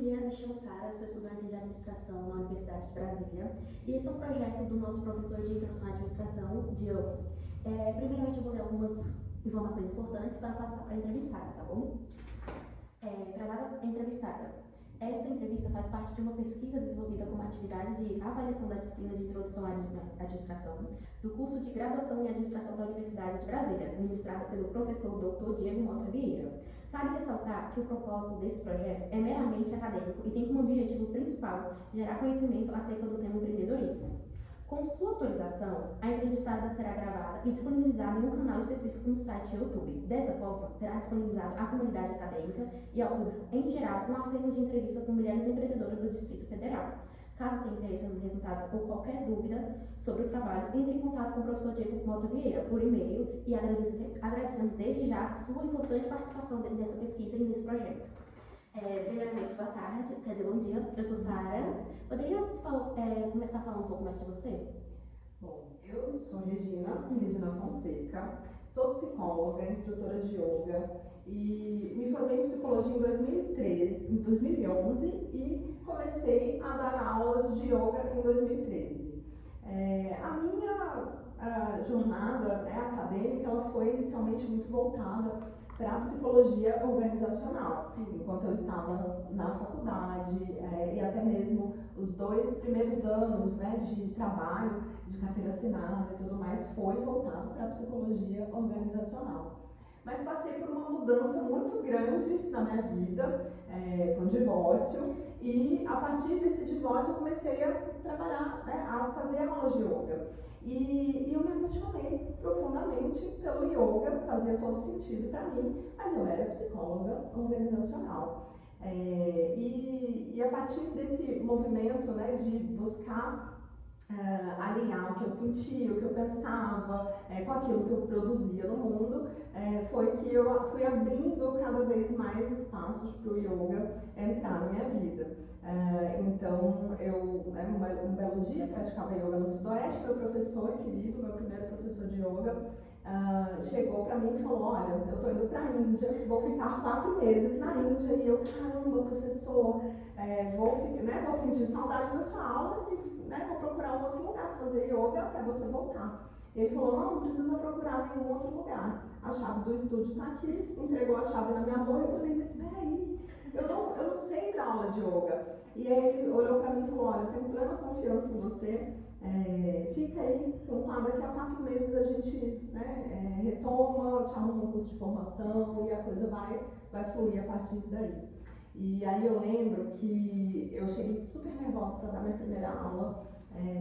dia, me chamo Sara, sou estudante de administração na Universidade de Brasília e esse é um projeto do nosso professor de introdução à administração, Diogo. Primeiramente, eu vou ler algumas informações importantes para passar para a entrevistada, tá bom? Prezada entrevistada, esta entrevista faz parte de uma pesquisa desenvolvida como atividade de avaliação da disciplina de introdução à administração do curso de graduação em administração da Universidade de Brasília, ministrada pelo professor Dr. Diego Mota Vieira. Cabe ressaltar que o propósito desse projeto é meramente acadêmico e tem como objetivo principal gerar conhecimento acerca do tema empreendedorismo. Com sua autorização, a entrevistada será gravada e disponibilizada em um canal específico no site YouTube. Dessa forma, será disponibilizado à comunidade acadêmica e ao público em geral um acervo de entrevista com mulheres empreendedoras do Distrito Federal. Caso tenha interesse nos resultados ou qualquer dúvida sobre o trabalho, entre em contato com o professor Diego Mota Vieira por e-mail e agradecemos desde já a sua importante participação nessa pesquisa e nesse projeto. Primeiramente, boa tarde, quer dizer, bom dia, eu sou Sara. Poderia começar a falar um pouco mais de você? Bom, eu sou Regina Fonseca, sou psicóloga, instrutora de yoga e me formei em psicologia em 2011 e comecei a dar aulas de yoga em 2013. A minha jornada acadêmica ela foi inicialmente muito voltada para a psicologia organizacional, enquanto eu estava na faculdade e até mesmo os 2 primeiros anos de trabalho, de carteira assinada e tudo mais, foi voltado para a psicologia organizacional. Mas passei por uma mudança muito grande na minha vida, foi um divórcio, e a partir desse divórcio eu comecei a trabalhar, a fazer aulas de yoga. E eu me apaixonei profundamente pelo yoga, fazia todo sentido para mim, mas eu era psicóloga organizacional. E a partir desse movimento de buscar alinhar o que eu sentia, o que eu pensava, com aquilo que eu produzia no mundo, foi que eu fui abrindo cada vez mais espaços para o yoga entrar na minha vida. Então, um belo dia, praticava yoga no Sudoeste, meu professor querido, meu primeiro professor de yoga, chegou para mim e falou: olha, eu estou indo para a Índia, vou ficar 4 meses na Índia. E eu, caramba, professor, vou sentir saudade da sua aula e vou procurar um outro lugar para fazer yoga até você voltar. Ele falou: não precisa procurar nenhum outro lugar, a chave do estúdio está aqui. Entregou a chave na minha mão e eu falei: mas peraí, eu não sei dar aula de yoga. E aí ele olhou para mim e falou: olha, eu tenho plena confiança em você, fica aí, daqui a 4 meses a gente retoma, te arruma um curso de formação e a coisa vai fluir a partir daí. E aí eu lembro que eu cheguei super nervosa para dar minha primeira aula,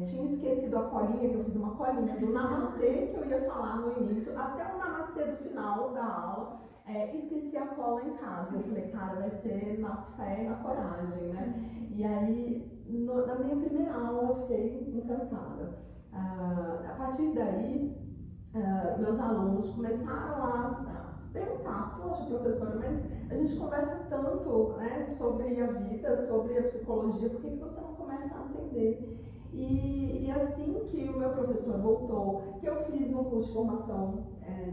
tinha esquecido a colinha, que eu fiz uma colinha do namastê que eu ia falar no início, até o namastê do final da aula, esqueci a cola em casa. Eu falei: cara, vai ser na fé e na coragem, E aí, na minha primeira aula, eu fiquei encantada. A partir daí, meus alunos começaram a perguntar: poxa, professora, mas a gente conversa tanto sobre a vida, sobre a psicologia, por que você não começa a atender? E assim que o meu professor voltou, que eu fiz um curso de formação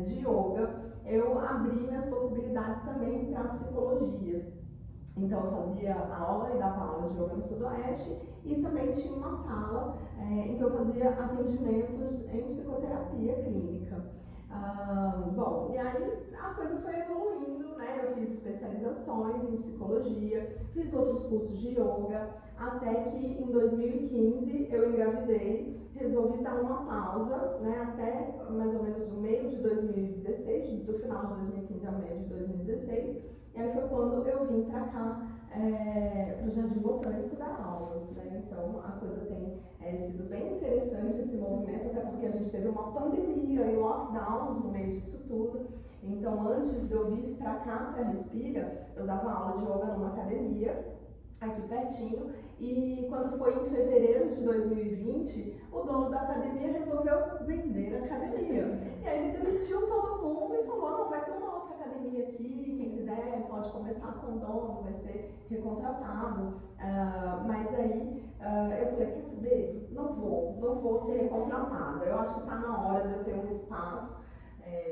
de yoga, eu abri minhas possibilidades também para a psicologia. Então eu fazia aula e dava aula de yoga no Sudoeste e também tinha uma sala em que eu fazia atendimentos em psicoterapia clínica. Bom, e aí a coisa foi evoluindo, eu fiz especializações em psicologia, fiz outros cursos de yoga, até que em 2015 eu engravidei, resolvi dar uma pausa, até mais ou menos o meio de 2016, do final de 2015 ao meio de 2016, e aí foi quando eu vim para cá, para o Jardim Botânico dar aulas, Então a coisa tem sido bem interessante esse movimento, até porque a gente teve uma pandemia e lockdowns no meio disso tudo. Então antes de eu vir para cá, para Respira, eu dava aula de yoga numa academia, aqui pertinho, e quando foi em fevereiro de 2020, o dono da academia resolveu vender a academia. E aí ele demitiu todo mundo e falou: não, vai ter uma outra academia aqui, quem quiser pode conversar com o dono, vai ser recontratado. Mas aí eu falei: quer saber? Não vou ser recontratada. Eu acho que está na hora de eu ter um espaço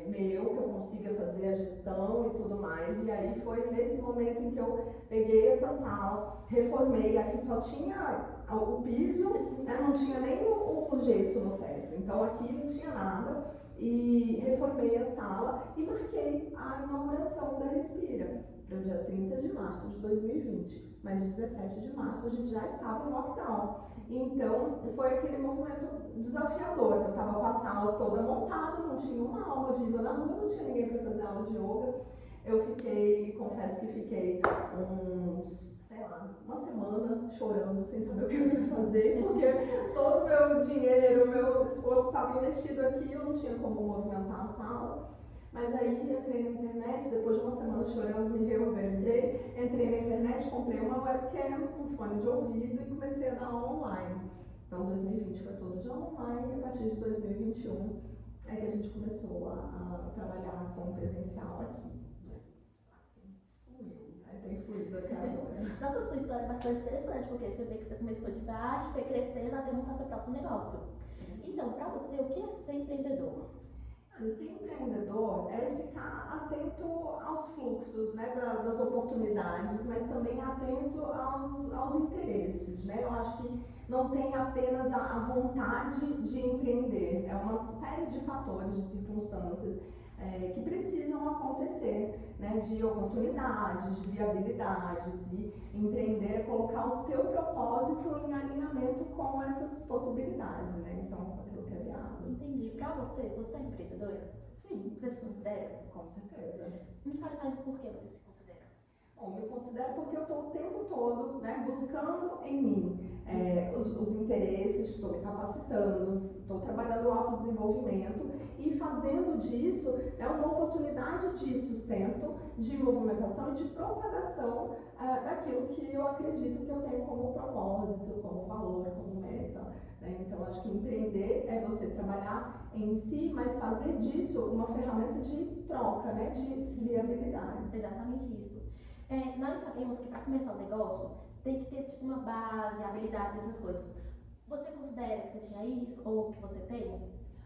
meu, que eu consiga fazer a gestão e tudo mais. E aí foi nesse momento em que eu peguei essa sala, reformei, aqui só tinha o piso, né, não tinha nem o gesso no teto, então aqui não tinha nada, e reformei a sala e marquei a inauguração da Respira para o dia 30 de março de 2020, mas 17 de março a gente já estava em lockdown. Então foi aquele movimento desafiador, eu estava com a sala toda montada, não tinha uma alma viva na rua, não tinha ninguém para fazer aula de yoga. Eu confesso que fiquei uma semana chorando, sem saber o que eu ia fazer, porque todo o meu dinheiro, o meu esforço estava investido aqui, eu não tinha como movimentar a sala. Mas aí entrei na internet, depois de uma semana chorando, me reorganizei, entrei na internet, comprei uma webcam, um fone de ouvido e comecei a dar aula online. Então 2020 foi todo já online, e a partir de 2021 é que a gente começou a trabalhar com presencial aqui. Tem fluido até agora. Nossa, sua história é bastante interessante, porque você vê que você começou de baixo, foi crescendo até montar seu próprio negócio. Então, para você, o que é ser empreendedor? Ser empreendedor é ficar atento aos fluxos, né, das oportunidades, mas também atento aos interesses, né? Eu acho que não tem apenas a vontade de empreender, é uma série de fatores, de circunstâncias que precisam acontecer, né, de oportunidades, de viabilidades, e empreender é colocar o teu propósito em alinhamento com essas possibilidades, né, então aquilo que é viável. Entendi. Para você, você é empreendedora? Sim. Você se considera? Com certeza. Me fale mais por que você se considera. Bom, me considero porque eu estou o tempo todo, né, buscando em mim os interesses, estou me capacitando, estou trabalhando o autodesenvolvimento e fazendo disso uma oportunidade de sustento, de movimentação e de propagação daquilo que eu acredito que eu tenho como propósito, como valor, como meta. Né? Então, acho que empreender é você trabalhar em si, mas fazer disso uma ferramenta de troca, né, de viabilidades. Exatamente isso. Nós sabemos que para começar o negócio tem que ter tipo uma base, habilidades, essas coisas. Você considera que você tinha isso ou que você tem?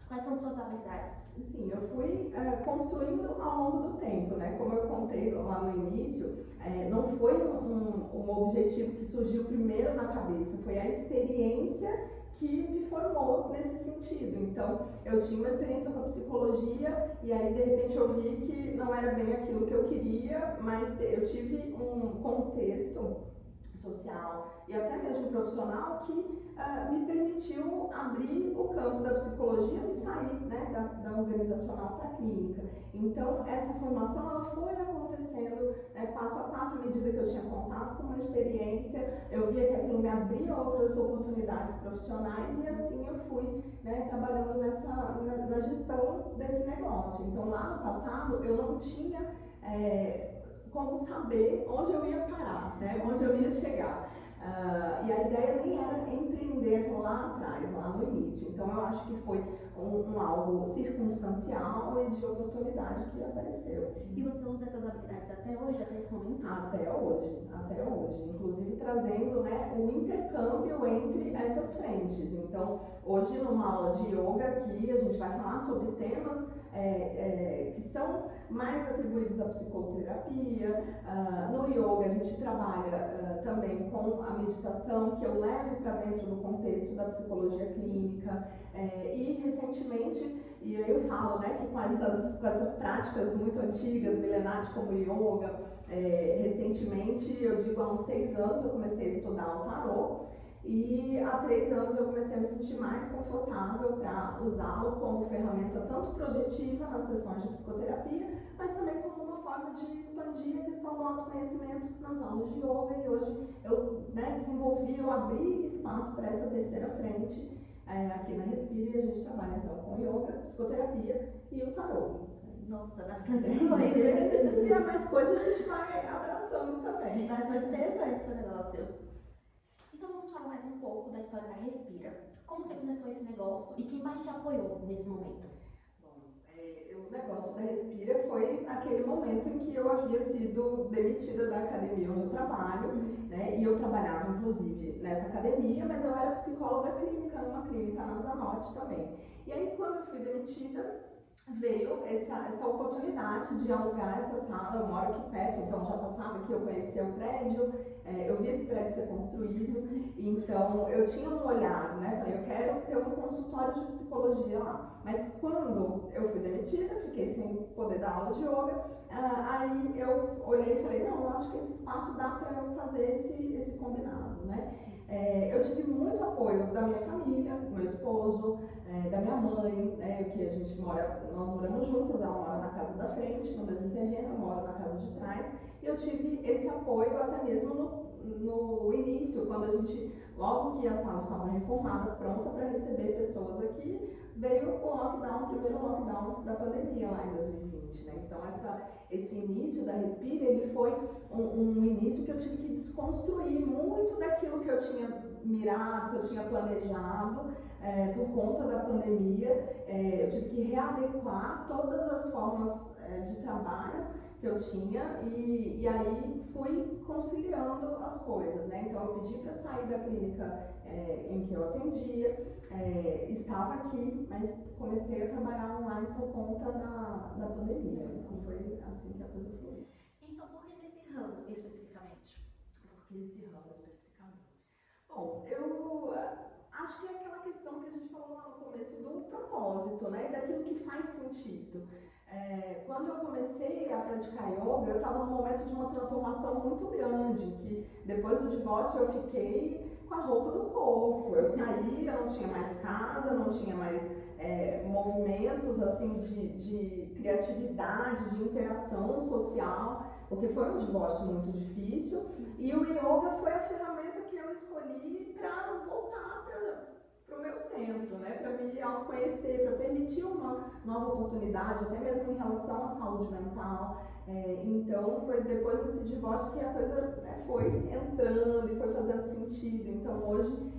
Quais são suas habilidades? Sim, eu fui construindo ao longo do tempo, né? Como eu contei lá no início, não foi um objetivo que surgiu primeiro na cabeça, foi a experiência que me formou nesse sentido. Então, eu tinha uma experiência com a psicologia e aí, de repente, eu vi que não era bem aquilo que eu queria, mas eu tive um contexto social e até mesmo profissional que me permitiu abrir o campo da psicologia e sair, né, da organizacional para a clínica. Então, essa formação ela foi acontecendo passo a passo, à medida que eu tinha contato com uma experiência, eu via que aquilo me abria outras oportunidades profissionais e assim eu fui, né, trabalhando na gestão desse negócio. Então, lá no passado, eu não tinha como saber onde eu ia parar, né? Onde eu ia chegar. E a ideia nem era empreender lá atrás, lá no início. Então eu acho que foi algo circunstancial e de oportunidade que apareceu. E você usa essas habilidades até hoje, até esse momento? Até hoje, até hoje. Inclusive trazendo, né, o intercâmbio entre essas frentes. Então, hoje numa aula de yoga aqui, a gente vai falar sobre temas que são mais atribuídos à psicoterapia. No yoga a gente trabalha também com a meditação, que eu levo para dentro do contexto da psicologia clínica. E recentemente, e aí eu falo, né, que com essas práticas muito antigas, milenares como yoga, recentemente, eu digo há uns 6 anos, eu comecei a estudar o tarô. E há 3 anos eu comecei a me sentir mais confortável para usá-lo como ferramenta tanto projetiva nas sessões de psicoterapia, mas também como uma forma de expandir a questão do autoconhecimento nas aulas de yoga. E hoje eu eu abri espaço para essa terceira frente aqui na Respira, e a gente trabalha então com yoga, psicoterapia e o tarô. Nossa, bastante coisa. Se vier mais coisa, a gente vai abraçando também. Bastante interessante esse negócio. Então vamos falar mais um pouco da história da Respira. Como você começou esse negócio e quem mais te apoiou nesse momento? Bom, o negócio da Respira foi aquele momento em que eu havia sido demitida da academia onde eu trabalho, né? E eu trabalhava inclusive nessa academia, mas eu era psicóloga clínica numa clínica na Zanotti também. E aí quando eu fui demitida, veio essa oportunidade de alugar essa sala. Eu moro aqui perto, então já passava aqui, eu conhecia o prédio, eu vi esse prédio ser construído, então eu tinha um olhar, né? Falei, eu quero ter um consultório de psicologia lá. Mas quando eu fui demitida, fiquei sem poder dar aula de yoga, aí eu olhei e falei, não, eu acho que esse espaço dá para eu fazer esse combinado, né? Eu tive muito apoio da minha família, do meu esposo, da minha mãe, né, que a gente nós moramos juntas, ela mora na casa da frente, no mesmo terreno, eu moro na casa de trás, e eu tive esse apoio até mesmo no início, quando a gente, logo que a sala estava reformada, pronta para receber pessoas aqui, veio o primeiro lockdown da pandemia lá em 2020, né? Então esse início da Respira, ele foi um início que eu tive que desconstruir muito daquilo que eu tinha mirado, que eu tinha planejado, por conta da pandemia. Eu tive que readequar todas as formas de trabalho que eu tinha e aí fui conciliando as coisas, né? Então eu pedi para sair da clínica em que eu atendia, estava aqui, mas comecei a trabalhar online por conta da pandemia. Então foi assim que a coisa foi. Então, por que nesse ramo especificamente? Por que esse ramo especificamente? Bom, eu acho que é aquela questão que a gente falou lá no começo do propósito, né? Daquilo que faz sentido. Quando eu comecei a praticar yoga, eu estava num momento de uma transformação muito grande, que depois do divórcio eu fiquei com a roupa do corpo. Eu saí, eu não tinha mais casa, não tinha mais movimentos assim de criatividade, de interação social, porque foi um divórcio muito difícil, e o yoga foi a ferramenta que eu escolhi para voltar para o meu centro, né? Para me autoconhecer, para permitir uma nova oportunidade, até mesmo em relação à saúde mental. Então foi depois desse divórcio que a coisa foi entrando e foi fazendo sentido. Então hoje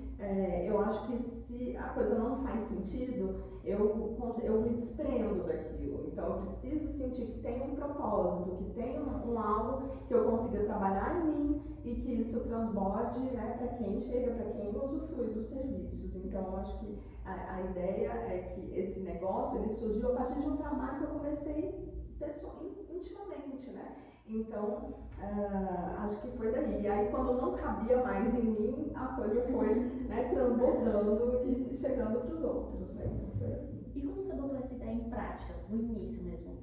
eu acho que se a coisa não faz sentido, eu me desprendo daquilo. Então eu preciso sentir que tem um propósito, que tem um algo que eu consiga trabalhar em mim e que isso transborde, né, para quem chega, para quem usufrui dos serviços. Então eu acho que a ideia é que esse negócio ele surgiu a partir de um trabalho que eu comecei intimamente, né? Então, acho que foi daí. E aí, quando não cabia mais em mim, a coisa foi, né, transbordando e chegando para os outros, né? Então, foi assim. E como você botou essa ideia em prática, no início mesmo?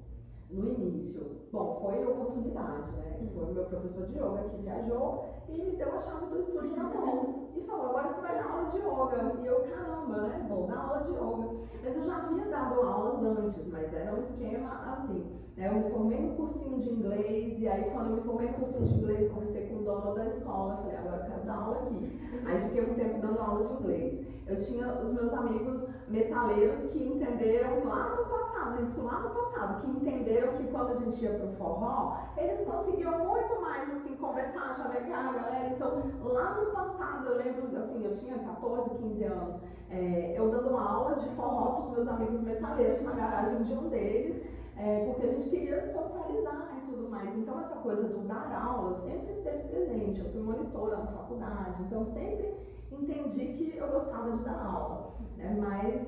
No início, bom, foi oportunidade, né? Foi o meu professor de yoga que viajou e me deu a chave do estúdio na mão e falou, agora você vai dar aula de yoga. E eu, caramba, né? Vou dar aula de yoga. Mas eu já havia dado aulas antes, mas era um esquema assim, né? Eu me formei no cursinho de inglês e aí quando eu me formei no cursinho de inglês, conversei com o dono da escola, falei, agora eu quero dar aula aqui. Aí fiquei um tempo dando aula de inglês. Eu tinha os meus amigos metaleiros que entenderam lá no passado, isso lá no passado, que entenderam que quando a gente ia pro forró, eles conseguiam muito mais, assim, conversar, chavecar a galera. Então, lá no passado, eu lembro, assim, eu tinha 14, 15 anos, eu dando uma aula de forró pros meus amigos metaleiros na garagem de um deles, porque a gente queria socializar e tudo mais. Então, essa coisa do dar aula sempre esteve presente. Eu fui monitora na faculdade, então sempre entendi que eu gostava de dar aula, né? Mas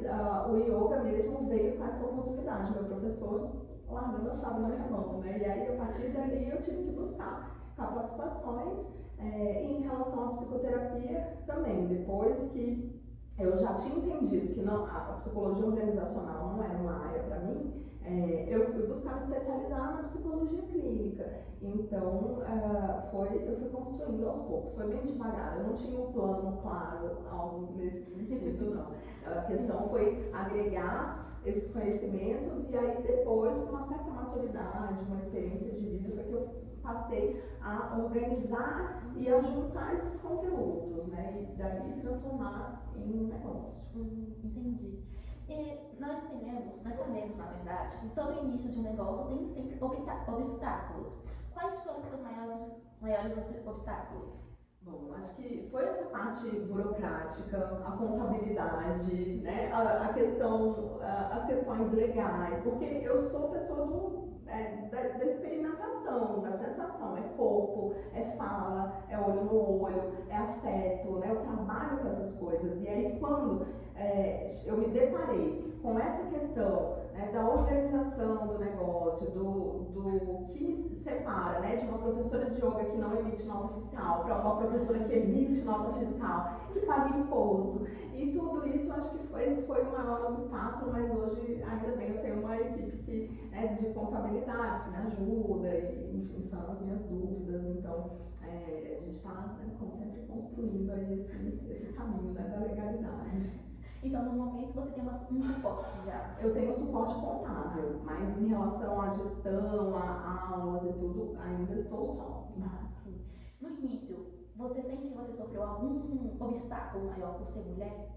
o yoga mesmo veio com essa oportunidade, meu professor largando a chave na minha mão, né? E aí a partir dali eu tive que buscar capacitações em relação à psicoterapia também, depois que eu já tinha entendido que a psicologia organizacional não era uma área para mim, eu fui buscar me especializar na psicologia clínica. Então, eu fui construindo aos poucos, foi bem devagar, eu não tinha um plano claro, algo nesse sentido, não. A questão foi agregar esses conhecimentos e aí depois, com uma certa maturidade, uma experiência de vida, foi que eu passei a organizar e a juntar esses conteúdos, né, e daí transformar em um negócio. Entendi. Nós sabemos, na verdade, que todo início de um negócio tem sempre obstáculos. Quais foram os seus maiores obstáculos? Bom, acho que foi essa parte burocrática, a contabilidade, né, as questões legais, porque eu sou pessoa da experimentação, da sensação, é corpo, é fala, é olho no olho, é afeto, né, eu trabalho com essas coisas. E aí quando eu me deparei com essa questão né, da organização do negócio, do que me separa, né, de uma professora de yoga que não emite nota fiscal para uma professora que emite nota fiscal, que paga imposto. E tudo isso, eu acho que esse foi o maior obstáculo, mas hoje, ainda bem, eu tenho uma equipe que, de contabilidade que me ajuda, e, enfim, são as minhas dúvidas. Então, a gente está, né, como sempre, construindo aí esse caminho, né, da legalidade. Então, no momento, você tem um suporte já? Eu tenho suporte contábil, mas em relação à gestão, a aulas e tudo, ainda estou só. Ah, sim. No início, você sente que você sofreu algum obstáculo maior por ser mulher?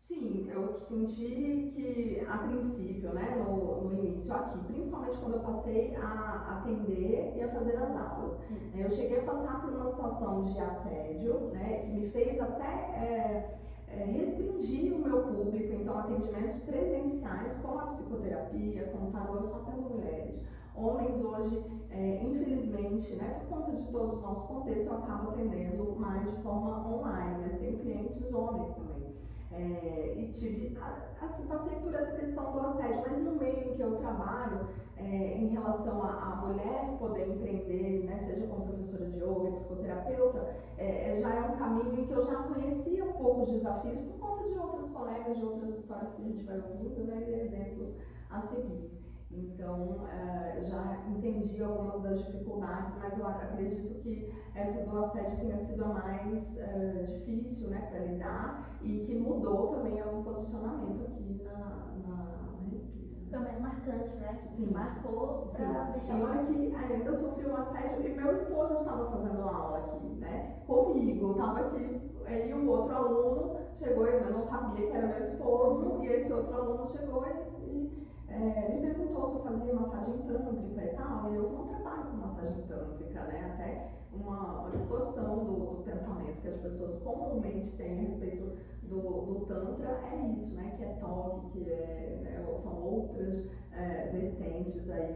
Sim, eu senti que, a princípio, né, no início aqui, principalmente quando eu passei a atender e a fazer as aulas, eu cheguei a passar por uma situação de assédio, né, que me fez até restringir o meu público. Então, atendimentos presenciais com a psicoterapia, com o tarô, eu só atendo mulheres. Homens hoje, infelizmente, né, por conta de todos os nossos contextos, eu acabo atendendo mais de forma online, mas tenho clientes homens também. E tive, assim, passei por essa questão do assédio, mas no meio em que eu trabalho, em relação a mulher poder empreender, né, seja como professora de yoga, psicoterapeuta, já é um caminho em que eu já conhecia um pouco os desafios por conta de outras colegas, de outras histórias que a gente vai ouvindo, né, e exemplos a seguir. Então, eu já entendi algumas das dificuldades, mas eu acredito que essa do assédio tenha sido a mais difícil, né, para lidar, e que mudou também o posicionamento aqui na Respira. Foi o mais marcante, né? Que Sim. Marcou para deixar. E olha que ainda sofri um assédio, e meu esposo estava fazendo aula aqui, né, comigo, estava aqui, e o outro aluno chegou, eu não sabia que era meu esposo, e esse outro aluno chegou e me perguntou se eu fazia massagem tântrica e tal, e eu não trabalho com massagem tântrica, né, até uma distorção do pensamento que as pessoas comumente têm a respeito do Tantra é isso, né, que é toque, são outras vertentes aí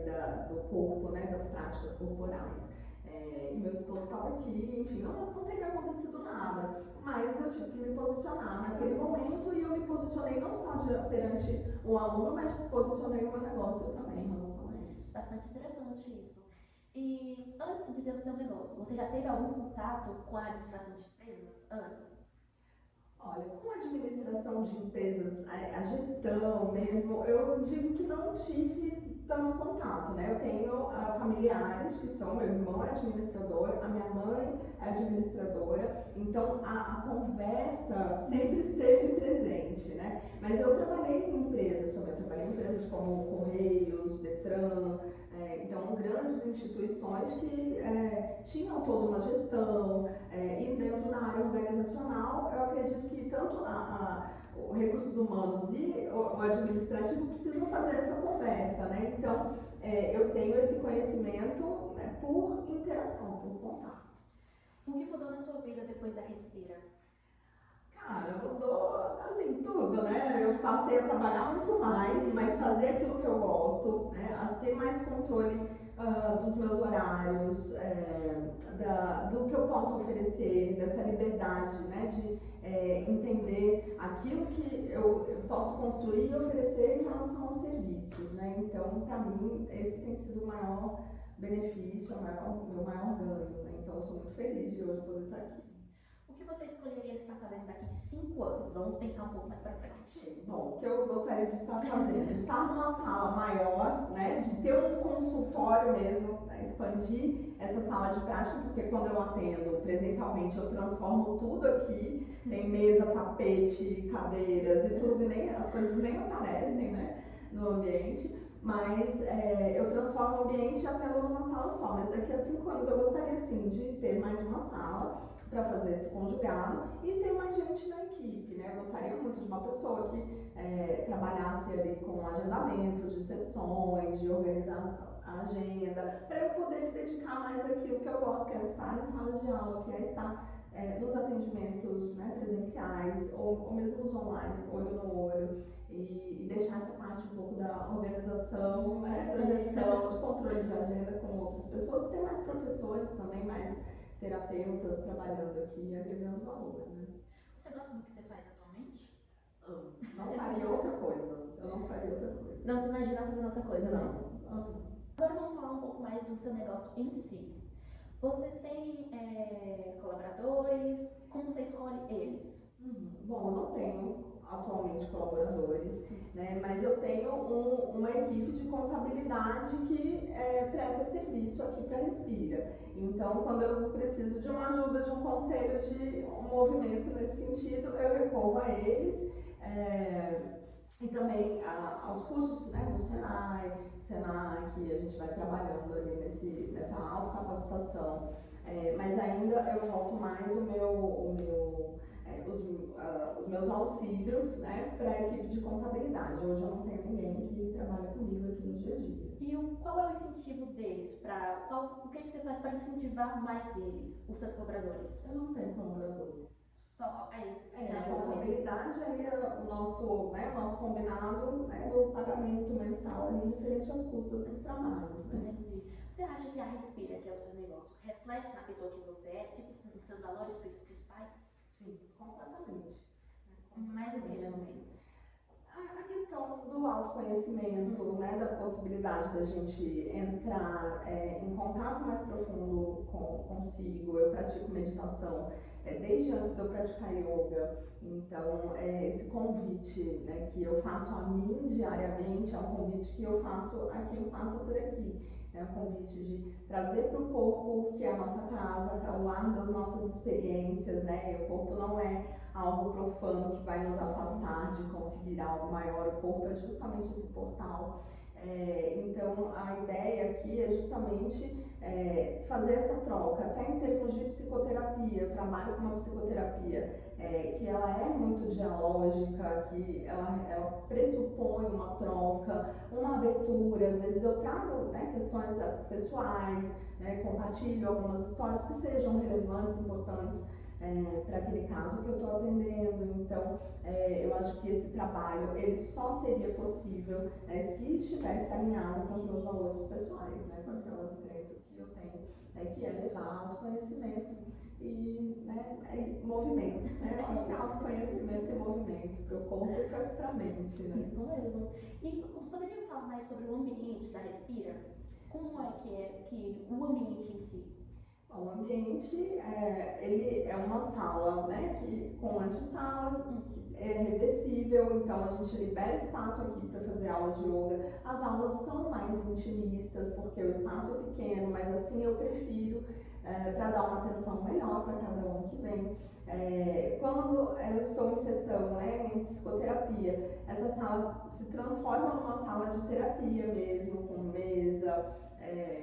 do corpo, né, das práticas corporais. E meu esposo estava aqui, enfim, não teria acontecido nada, mas eu tive que me posicionar naquele momento, e eu me posicionei não só perante o aluno, mas posicionei o meu negócio também em relação a isso. Bastante interessante isso. E antes de ter o seu negócio, você já teve algum contato com a administração de empresas antes? Olha, com a administração de empresas, a gestão mesmo, eu digo que não tive tanto contato, né? Eu tenho familiares que são, meu irmão é administrador, a minha mãe é administradora, então a conversa sempre esteve presente, né? Mas eu trabalhei em empresas também, eu trabalhei em empresas como Correios, Detran, então grandes instituições que tinham toda uma gestão, e dentro da área organizacional, eu acredito que tanto os recursos humanos e o administrativo precisam fazer essa conversa, né? Então, eu tenho esse conhecimento, né, por interação, por contato. O que mudou na sua vida depois da Respira? Cara, mudou, assim, tudo, né? Eu passei a trabalhar muito mais, mas fazer aquilo que eu gosto, né? A ter mais controle dos meus horários, do que eu posso oferecer, dessa liberdade, né? De entender aquilo que eu posso construir e oferecer em relação aos serviços, né? Então, para mim, esse tem sido o maior benefício, o meu maior ganho, né? Então, eu sou muito feliz de hoje poder estar aqui. O que você escolheria estar fazendo daqui 5 anos? Vamos pensar um pouco mais para frente. Bom, o que eu gostaria de estar fazendo? Estar numa sala maior, né, de ter um consultório mesmo, né, expandir essa sala de prática, porque quando eu atendo presencialmente eu transformo tudo aqui, tem mesa, tapete, cadeiras e tudo, e as coisas nem aparecem, né, no ambiente. Mas eu transformo o ambiente até numa sala só. Mas daqui a 5 anos eu gostaria sim de ter mais uma sala para fazer esse conjugado e ter mais gente na equipe, né? Eu gostaria muito de uma pessoa que trabalhasse ali com agendamento de sessões, de organizar a agenda, para eu poder me dedicar mais àquilo que eu gosto, que é estar em sala de aula, que é estar nos atendimentos, né, presenciais ou mesmo os online, olho no olho, e deixar essa parte um pouco da organização, né, da gestão, de controle de agenda com outras pessoas, ter mais professores também, mais terapeutas trabalhando aqui, agregando valor, né? Você gosta do que você faz atualmente? Amo. Não faria outra coisa. Eu não faria outra coisa. Não se imagina fazendo outra coisa, né? Não. Amo. Agora vamos falar um pouco mais do seu negócio em si. Você tem colaboradores? Como você escolhe eles? Bom, eu não tenho atualmente colaboradores, né, mas eu tenho uma equipe de contabilidade que presta serviço aqui para a Respira. Então, quando eu preciso de uma ajuda, de um conselho, de um movimento nesse sentido, eu recorro a eles. E também aos cursos, né, do Senai, Senac, a gente vai trabalhando ali nessa autocapacitação. Mas ainda eu volto mais os meus auxílios, né, para a equipe de contabilidade. Hoje eu não tenho ninguém que trabalha comigo aqui no dia a dia. E qual é o incentivo deles? O que você faz para incentivar mais eles, os seus colaboradores? Eu não tenho colaboradores. Só é isso. A contabilidade ali é o nosso combinado, né, do pagamento mensal ali referente às custas dos trabalhos. Né? Entendi. Você acha que a Respira, que é o seu negócio, reflete na pessoa que você é, tipo, nos seus valores principais? Sim, completamente. Mais o que, mais ou menos? A questão do autoconhecimento, né, da possibilidade da gente entrar em contato mais profundo consigo. Eu pratico meditação desde antes de eu praticar yoga. Então, esse convite, né, que eu faço a mim diariamente é um convite que eu faço a quem passa por aqui. É um convite de trazer para o corpo, que é a nossa casa, que é o lar das nossas experiências, né? E o corpo não é algo profano que vai nos afastar de conseguir algo maior. O corpo é justamente esse portal. Então, a ideia aqui é justamente fazer essa troca, até em termos de psicoterapia. Eu trabalho com uma psicoterapia que ela é muito dialógica, que ela pressupõe uma troca, uma abertura. Às vezes eu trago, né, questões pessoais, né, compartilho algumas histórias que sejam relevantes, importantes para aquele caso que eu estou atendendo. Então, eu acho que esse trabalho ele só seria possível se estivesse alinhado com os meus valores pessoais, né, com aquelas crenças que eu tenho, que é levar autoconhecimento e movimento. Né? Eu acho que é autoconhecimento e movimento para o corpo e para a mente. Né? Isso mesmo. E poderia falar mais sobre o ambiente da Respira? Como é que o ambiente em si? Bom, o ambiente ele é uma sala, né, com antessala, que é reversível, então a gente libera espaço aqui para fazer aula de yoga. As aulas são mais intimistas, porque o espaço é pequeno, mas assim eu prefiro para dar uma atenção melhor para cada um que vem. Quando eu estou em sessão, né, em psicoterapia, essa sala se transforma numa sala de terapia mesmo, com mesa,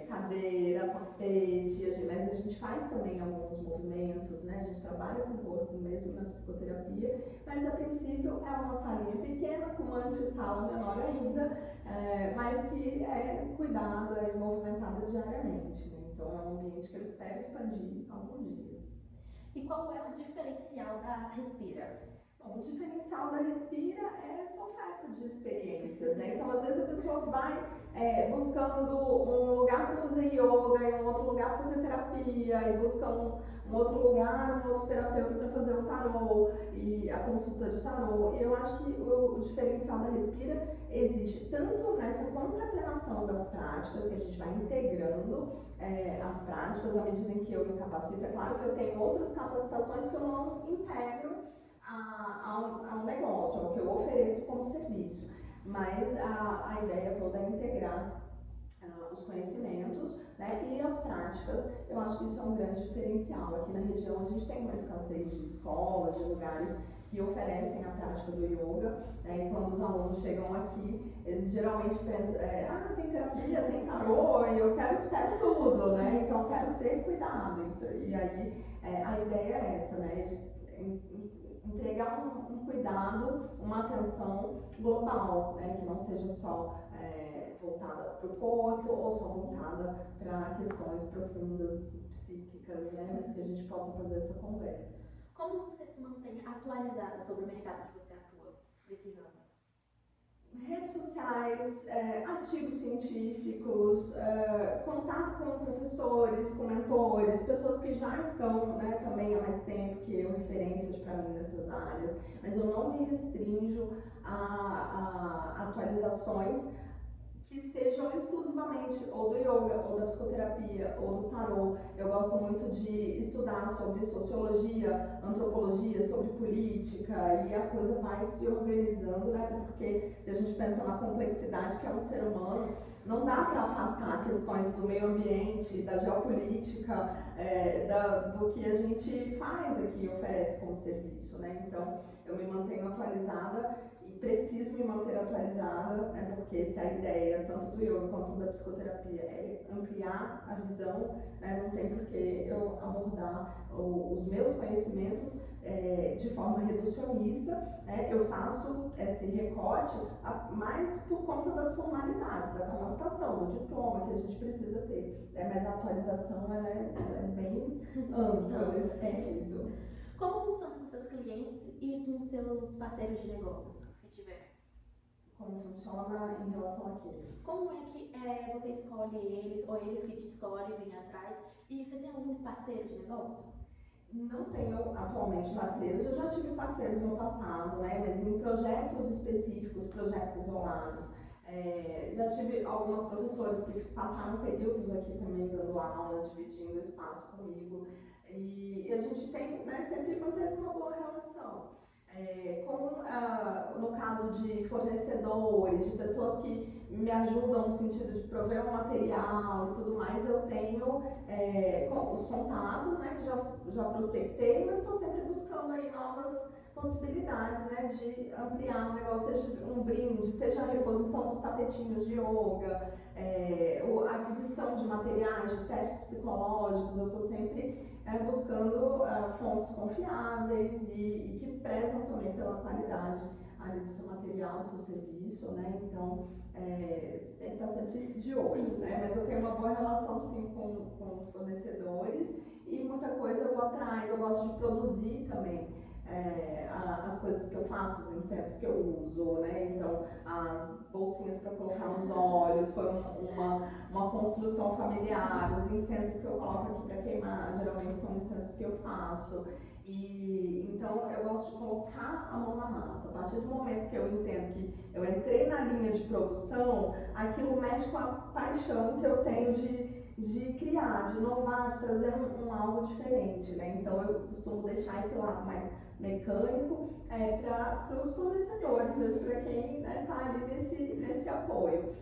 cadeira, tapete, mas a gente faz também alguns movimentos, né? A gente trabalha com o corpo mesmo na psicoterapia, mas a princípio é uma salinha pequena, com uma antessala menor ainda, mas que é cuidada e movimentada diariamente. Né? Então é um ambiente que eu espero expandir algum dia. E qual é o diferencial da Respira? Bom, o diferencial da Respira é essa oferta de experiências, né? Então, às vezes a pessoa vai buscando um lugar para fazer yoga e um outro lugar para fazer terapia e busca um outro lugar, um outro terapeuta para fazer o tarô e a consulta de tarô. E eu acho que o diferencial da Respira existe tanto nessa concatenação das práticas, que a gente vai integrando as práticas à medida em que eu me capacito. É claro que eu tenho outras capacitações que eu não integro ao negócio, ao que eu ofereço como serviço, mas a ideia toda é integrar os conhecimentos, né, e as práticas. Eu acho que isso é um grande diferencial. Aqui na região a gente tem uma escassez de escolas, de lugares que oferecem a prática do yoga, né, e quando os alunos chegam aqui, eles geralmente pensam, tem terapia, tem tarô, e eu quero tudo, né, então eu quero ser cuidado. E aí a ideia é essa, né, de entregar um cuidado, uma atenção global, né, que não seja só voltada para o corpo ou só voltada para questões profundas, psíquicas, né, mas que a gente possa fazer essa conversa. Como você se mantém atualizada sobre o mercado que você atua nesse ramo? redes sociais, artigos científicos, contato com professores, com mentores, pessoas que já estão, né, também há mais tempo que eu, referências para mim nessas áreas, mas eu não me restringo a atualizações que sejam exclusivamente ou do yoga, ou da psicoterapia, ou do tarô. Eu gosto muito de estudar sobre sociologia, antropologia, sobre política, e a coisa vai se organizando, né? Até porque se a gente pensa na complexidade que é um ser humano, não dá para afastar questões do meio ambiente, da geopolítica, do que a gente faz aqui, oferece como serviço, né? Então, eu me mantenho atualizada e preciso me manter atualizada, né, porque se a ideia, tanto do yoga quanto da psicoterapia, é ampliar a visão, né, não tem por que eu abordar os meus conhecimentos de forma reducionista, né, eu faço esse recorte mais por conta das formalidades, da capacitação, do diploma que a gente precisa ter, né, mas a atualização ela é bem ampla nesse sentido. Como funciona com seus clientes e com seus parceiros de negócios, se tiver? Como funciona em relação a quê? Como é que você escolhe eles, ou eles que te escolhem, vêm atrás? E você tem algum parceiro de negócio? Não tenho atualmente parceiros, eu já tive parceiros no passado, né, mas em projetos específicos, projetos isolados. Já tive algumas professoras que passaram períodos aqui também dando aula, dividindo espaço comigo. E a gente tem, né, sempre manteve uma boa relação. No caso de fornecedores, de pessoas que me ajudam no sentido de prover um material e tudo mais, eu tenho os contatos, né, que já prospectei, mas estou sempre buscando aí novas possibilidades, né, de ampliar o negócio, seja um brinde, seja a reposição dos tapetinhos de yoga, a aquisição de materiais, de testes psicológicos. Eu estou sempre buscando fontes confiáveis e que prezam também pela qualidade ali do seu material, do seu serviço, né? Então, tem que estar sempre de olho, né? Mas eu tenho uma boa relação, sim, com os fornecedores e muita coisa eu vou atrás. Eu gosto de produzir também as coisas que eu faço, os incensos que eu uso, né? Então, as bolsinhas para colocar nos olhos, foi uma construção familiar. Os incensos que eu coloco aqui para queimar, geralmente são incensos que eu faço. E então eu gosto de colocar a mão na massa. A partir do momento que eu entendo que eu entrei na linha de produção, aquilo mexe com a paixão que eu tenho de criar, de inovar, de trazer algo diferente, né? Então eu costumo deixar esse lado mais mecânico para os fornecedores, mesmo para quem está ali nesse apoio.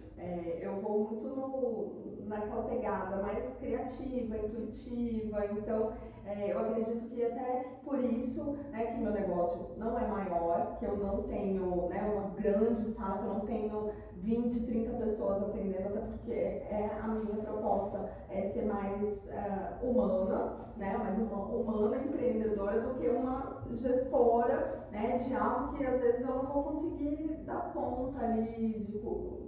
Eu vou muito naquela pegada mais criativa, intuitiva, então eu acredito que até por isso, né, que meu negócio não é maior, que eu não tenho, né, uma grande sala, que eu não tenho 20, 30 pessoas atendendo, até porque a minha proposta é ser mais humana, né, mais uma humana empreendedora do que uma gestora, né, de algo que às vezes eu não vou conseguir dar conta ali de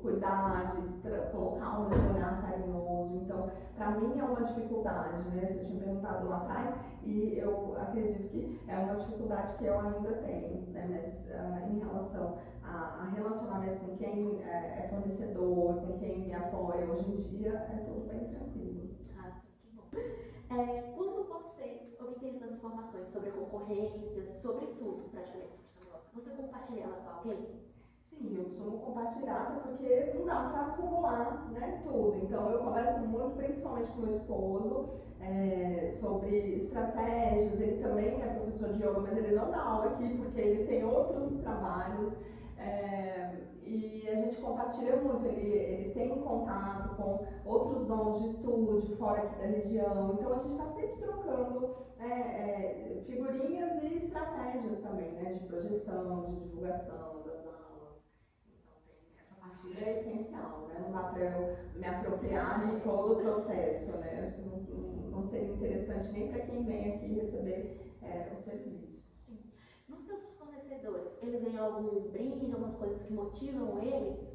cuidar, de colocar um olhar carinhoso. Então, para mim é uma dificuldade, né? Você tinha perguntado lá atrás e eu acredito que é uma dificuldade que eu ainda tenho, né? Mas em relação a relacionamento com quem é fornecedor, com quem me apoia hoje em dia, é tudo bem tranquilo. Ah, sim, que bom. Quando você obtém essas informações sobre concorrências, sobre tudo praticamente sobre o seu negócio, você compartilha ela com alguém? Sim, eu costumo compartilhar, até porque não dá para acumular, né, tudo. Então eu converso muito, principalmente com o meu esposo, sobre estratégias. Ele também é professor de yoga, mas ele não dá aula aqui porque ele tem outros trabalhos. E a gente compartilha muito. Ele tem contato com outros donos de estúdio fora aqui da região. Então a gente está sempre trocando figurinhas e estratégias também, né, de projeção, de divulgação das aulas. Então essa partilha é essencial, né? Não dá para eu me apropriar de todo o processo, né? Acho que não seria interessante nem para quem vem aqui receber o serviço. Sim. Nos seus fornecedores, eles ganham algum brinde, algumas coisas que motivam eles?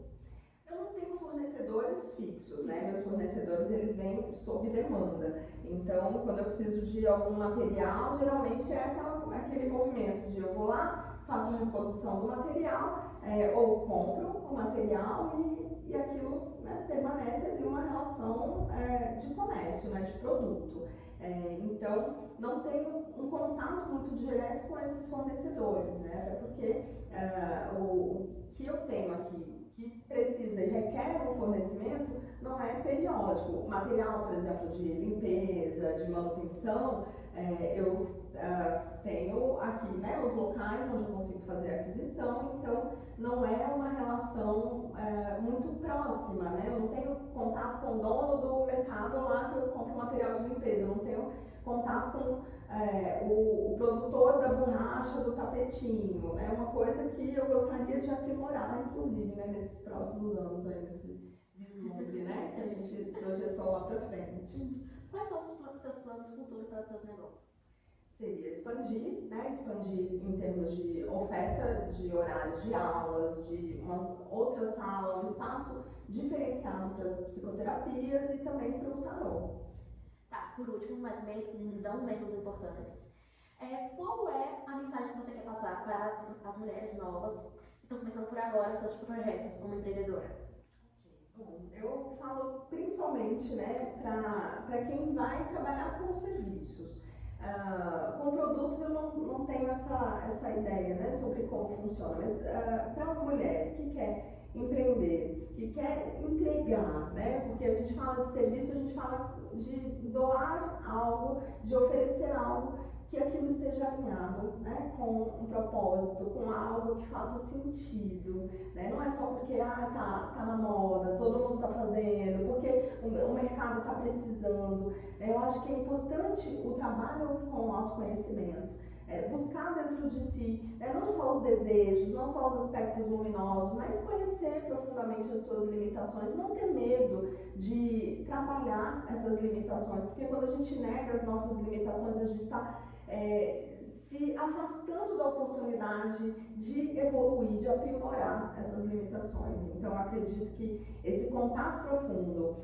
Eu não tenho fornecedores fixos, né? Meus fornecedores, eles vêm sob demanda. Então, quando eu preciso de algum material, geralmente é aquele movimento de eu vou lá, faço a reposição do material, ou compro o material e aquilo, né, permanece ali uma relação de comércio, né, de produto. Então, não tenho um contato muito direto com esses fornecedores, né, até porque o que eu tenho aqui, que precisa e requer um fornecimento, não é periódico. O material, por exemplo, de limpeza, de manutenção, eu tenho aqui, né, os locais onde eu consigo fazer a aquisição, então não é uma relação muito próxima, né? Eu não tenho contato com o dono do mercado lá que eu compro material de limpeza, eu não tenho contato com o produtor da borracha do tapetinho, é uma coisa que eu gostaria de aprimorar, inclusive, né, nesses próximos anos aí, nesse vislumbre, né, que a gente projetou lá para frente. Quais são os seus planos futuros para os seus negócios? Seria expandir, né? Expandir em termos de oferta de horários de aulas, de uma outra sala, um espaço diferenciado para as psicoterapias e também para o tarô. Tá, por último, mas não menos importantes, qual é a mensagem que você quer passar para as mulheres novas que estão começando por agora os seus projetos como empreendedoras? Bom, eu falo principalmente, né, para quem vai trabalhar com serviços. Com produtos eu não tenho essa ideia, né, sobre como funciona, mas para uma mulher que quer empreender, que quer entregar, né, porque a gente fala de serviço, a gente fala de doar algo, de oferecer algo, que aquilo esteja alinhado, né, com um propósito, com algo que faça sentido, né? Não é só porque tá na moda, todo mundo está fazendo, porque o mercado está precisando. Eu acho que é importante o trabalho com o autoconhecimento, buscar dentro de si, não só os desejos, não só os aspectos luminosos, mas conhecer profundamente as suas limitações, não ter medo de trabalhar essas limitações, porque quando a gente nega as nossas limitações, a gente está se afastando da oportunidade de evoluir, de aprimorar essas limitações. Então, eu acredito que esse contato profundo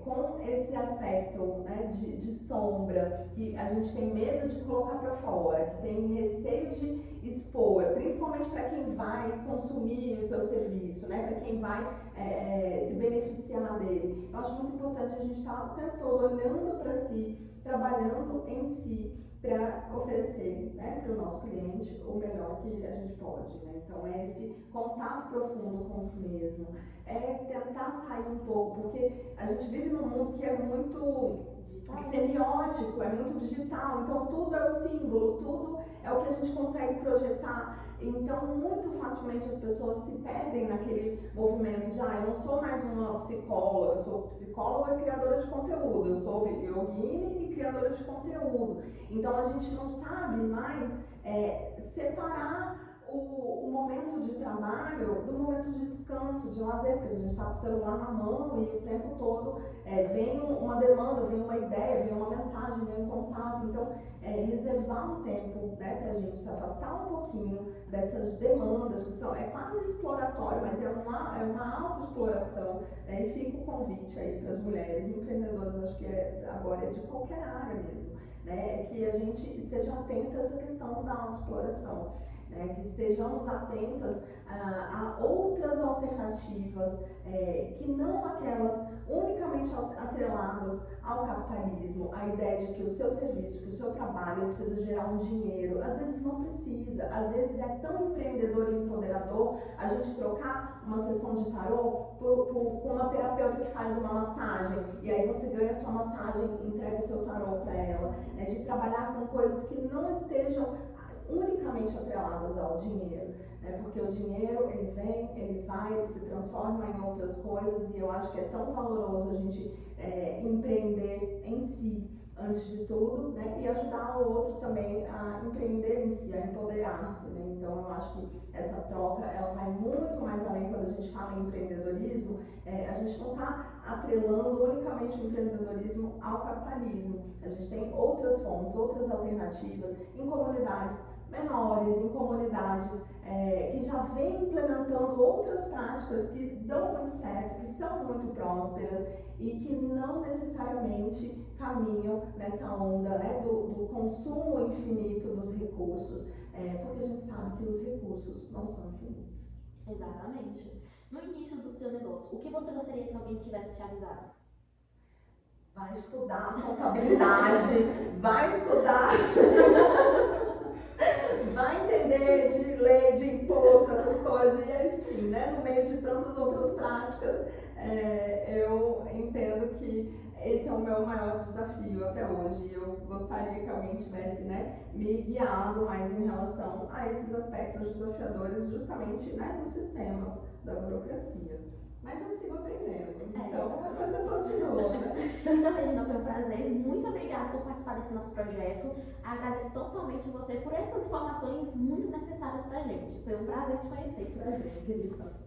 com esse aspecto, né, de sombra, que a gente tem medo de colocar para fora, que tem receio de expor, principalmente para quem vai consumir o teu serviço, né, para quem vai se beneficiar dele. Eu acho muito importante a gente estar o tempo todo olhando para si, trabalhando em si, para oferecer, né, para o nosso cliente o melhor que a gente pode, né? Então é esse contato profundo com si mesmo, tentar sair um pouco, porque a gente vive num mundo que é muito semiótico, é muito digital, então tudo é o símbolo, tudo é o que a gente consegue projetar. Então, muito facilmente as pessoas se perdem naquele movimento de eu não sou mais uma psicóloga, eu sou psicóloga e criadora de conteúdo, eu sou yogini e criadora de conteúdo. Então, a gente não sabe mais separar o momento de trabalho do momento de descanso, de lazer, porque a gente está com o celular na mão e o tempo todo vem uma demanda, vem uma ideia, vem uma mensagem, vem um contato. Então, reservar um tempo, né, para a gente se afastar um pouquinho dessas demandas que são quase exploratório, mas é uma autoexploração, né, e fica o convite aí para as mulheres empreendedoras, acho que agora é de qualquer área mesmo, né, que a gente esteja atenta a essa questão da autoexploração. Que estejamos atentas a outras alternativas, que não aquelas unicamente atreladas ao capitalismo, a ideia de que o seu serviço, que o seu trabalho precisa gerar um dinheiro. Às vezes não precisa, às vezes é tão empreendedor e empoderador a gente trocar uma sessão de tarô com uma terapeuta que faz uma massagem, e aí você ganha a sua massagem e entrega o seu tarô para ela, de trabalhar com coisas que não estejam unicamente atreladas ao dinheiro, né? Porque o dinheiro, ele vem, ele vai, ele se transforma em outras coisas, e eu acho que é tão valoroso a gente empreender em si, antes de tudo, né? E ajudar o outro também a empreender em si, a empoderar-se, né? Então, eu acho que essa troca, ela vai muito mais além. Quando a gente fala em empreendedorismo, a gente não está atrelando unicamente o empreendedorismo ao capitalismo. A gente tem outras fontes, outras alternativas em comunidades menores, em comunidades que já vêm implementando outras práticas que dão muito certo, que são muito prósperas e que não necessariamente caminham nessa onda, né, do consumo infinito dos recursos. porque a gente sabe que os recursos não são infinitos. Exatamente. No início do seu negócio, o que você gostaria que alguém tivesse te avisado? Vai estudar contabilidade, vai estudar, vai entender de lei, de imposto, essas coisas, e enfim, né, no meio de tantas outras práticas, eu entendo que esse é o meu maior desafio até hoje. Eu gostaria que alguém tivesse, né, me guiado mais em relação a esses aspectos desafiadores, justamente, né, dos sistemas, da burocracia. Mas eu sigo aprendendo, então a coisa continua, né? Então, Regina, foi um prazer. Muito obrigada por participar desse nosso projeto. Agradeço totalmente você por essas informações muito necessárias pra gente. Foi um prazer te conhecer. Prazer, querida.